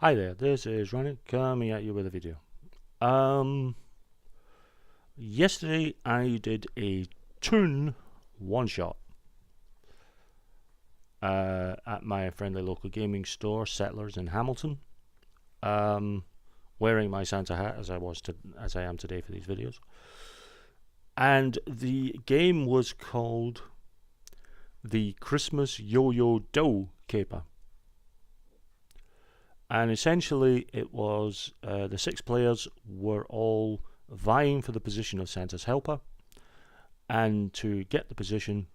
Hi there, this is Ronnie coming at you with a video. Um, Yesterday I did a Toon one-shot at my friendly local gaming store, Settlers in Hamilton. Um, Wearing my Santa hat as I am today for these videos. And the game was called the Christmas Yo-Yo Dough Caper. And essentially it was the 6 players were all vying for the position of Santa's helper, and to get the position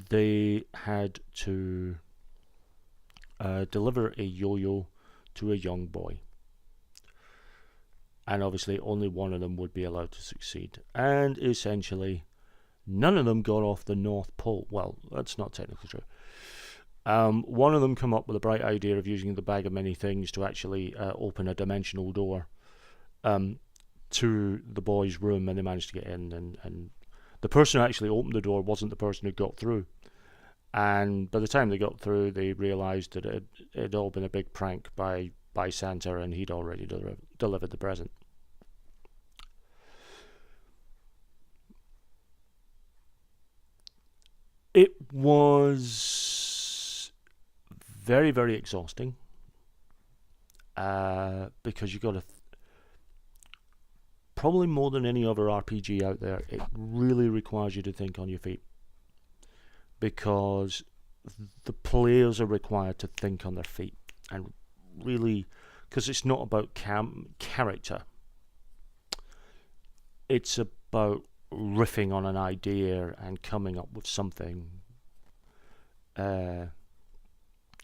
they had to deliver a yo-yo to a young boy, and obviously only one of them would be allowed to succeed, and essentially none of them got off the North Pole. Well, that's not technically true. One of them came up with a bright idea of using the bag of many things to actually open a dimensional door to the boys' room, and they managed to get in, and the person who actually opened the door wasn't the person who got through. And by the time they got through, they realised that it had all been a big prank by Santa, and he'd already delivered the present. It was very, very exhausting because you got to probably more than any other RPG out there, it really requires you to think on your feet, because the players are required to think on their feet, and really, because it's not about character, it's about riffing on an idea and coming up with something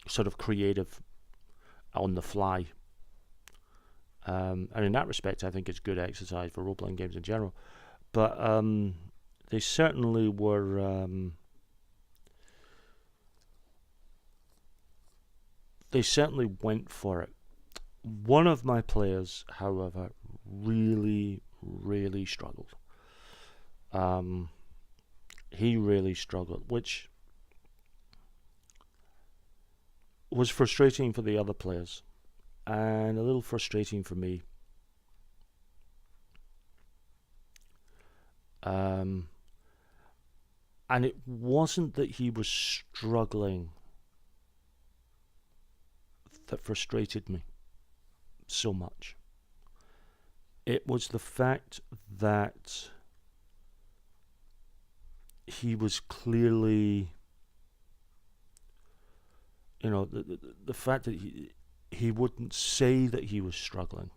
sort of creative on the fly. And in that respect, I think it's good exercise for role-playing games in general. But they certainly were. They certainly went for it. One of my players, however, really, really struggled. He really struggled, which was frustrating for the other players, and a little frustrating for me. And it wasn't that he was struggling that frustrated me so much. It was the fact that he was clearly, the fact that he wouldn't say that he was struggling.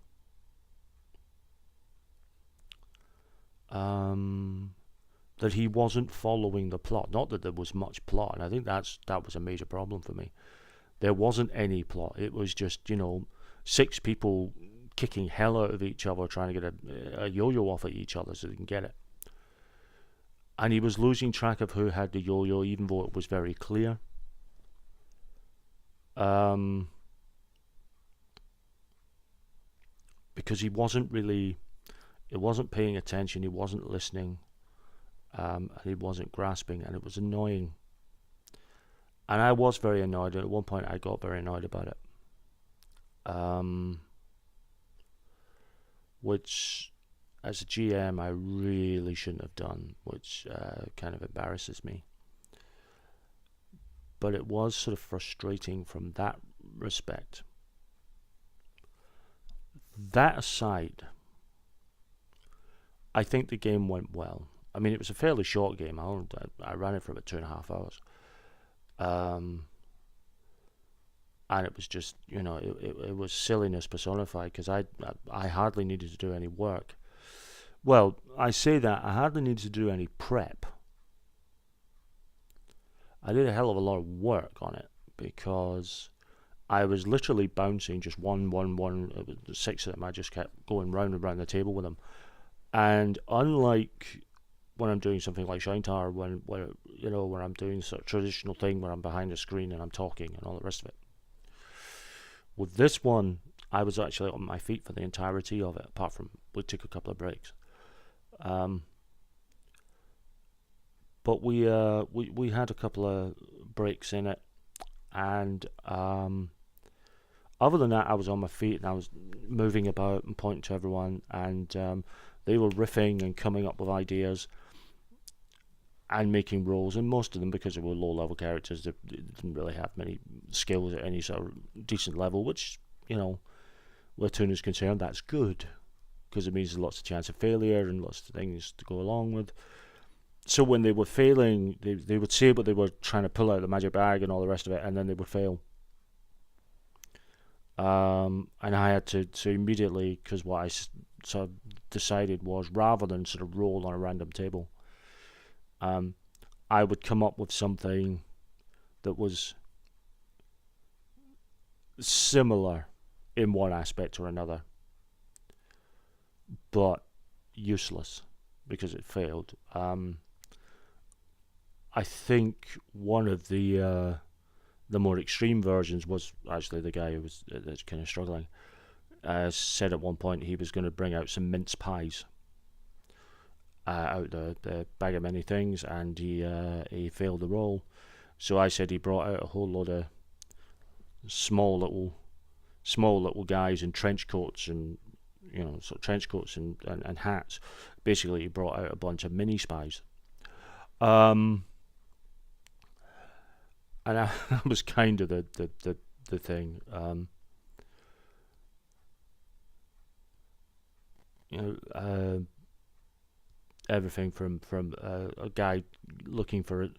That he wasn't following the plot. Not that there was much plot, and I think that was a major problem for me. There wasn't any plot. It was just, 6 people kicking hell out of each other, trying to get a yo-yo off at each other so they can get it. And he was losing track of who had the yo-yo, even though it was very clear. Because he wasn't paying attention, he wasn't listening, and he wasn't grasping, and it was annoying. And I was very annoyed, and at one point I got very annoyed about it. Which, as a GM, I really shouldn't have done, which kind of embarrasses me. But it was sort of frustrating from that respect. That aside, I think the game went well. I mean, it was a fairly short game. I ran it for about 2.5 hours. And it was just, it was silliness personified, because I hardly needed to do any work. Well, I say that, I hardly needed to do any prep. I did a hell of a lot of work on it, because I was literally bouncing just one. 6 of them, I just kept going round and round the table with them. And unlike when I'm doing something like Shine Tower, where I'm doing sort of traditional thing where I'm behind the screen and I'm talking and all the rest of it, with this one, I was actually on my feet for the entirety of it, apart from we took a couple of breaks. But we had a couple of breaks in it, and Other than that, I was on my feet and I was moving about and pointing to everyone, and they were riffing and coming up with ideas and making rolls, and most of them, because they were low-level characters, they didn't really have many skills at any sort of decent level, which, where Toon is concerned, that's good, because it means there's lots of chance of failure and lots of things to go along with. So when they were failing, they would say what they were trying to pull out of the magic bag and all the rest of it, and then they would fail. And I had to immediately, because what I sort of decided was, rather than sort of roll on a random table, I would come up with something that was similar in one aspect or another, but useless because it failed. I think one of the more extreme versions was actually the guy who was that's kind of struggling. Said at one point he was going to bring out some mince pies out the bag of many things, and he failed the roll. So I said he brought out a whole load of small little guys in trench coats and sort of trench coats and hats. Basically, he brought out a bunch of mini spies. And that was kind of the thing. Everything from a guy looking for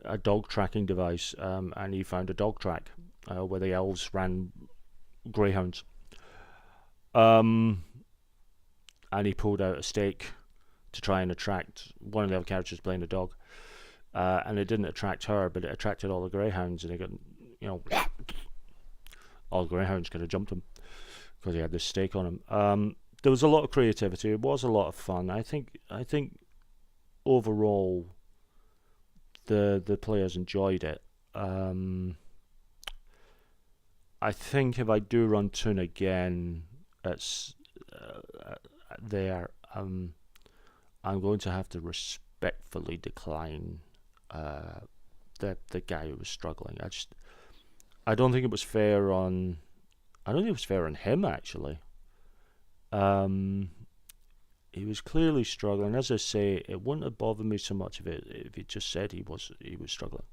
a dog tracking device, and he found a dog track where the elves ran greyhounds. And he pulled out a stake to try and attract one of the other characters playing a dog. And it didn't attract her, but it attracted all the greyhounds, and it got, all the greyhounds could have jumped him because he had this stake on him. There was a lot of creativity. It was a lot of fun. I think overall the players enjoyed it. I think if I do run Toon again, it's I'm going to have to respectfully decline the guy who was struggling. I don't think it was fair on him, actually. He was clearly struggling. As I say, it wouldn't have bothered me so much if he just said he was struggling.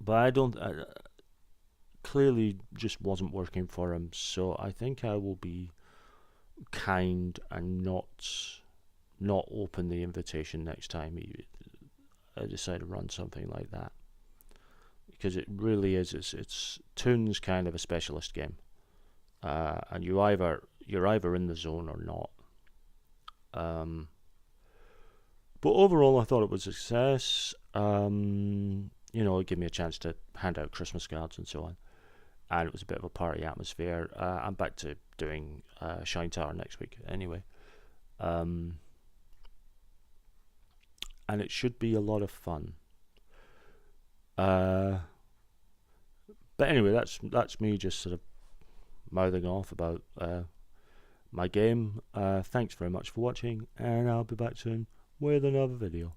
But clearly just wasn't working for him. So I think I will be kind and not open the invitation next time I decide to run something like that, because it really is. It's Toon's kind of a specialist game, and you're either in the zone or not. But overall, I thought it was a success. It gave me a chance to hand out Christmas cards and so on, and it was a bit of a party atmosphere. I'm back to doing Shine Tower next week anyway. And it should be a lot of fun. But anyway, that's me just sort of mouthing off about my game. Thanks very much for watching, and I'll be back soon with another video.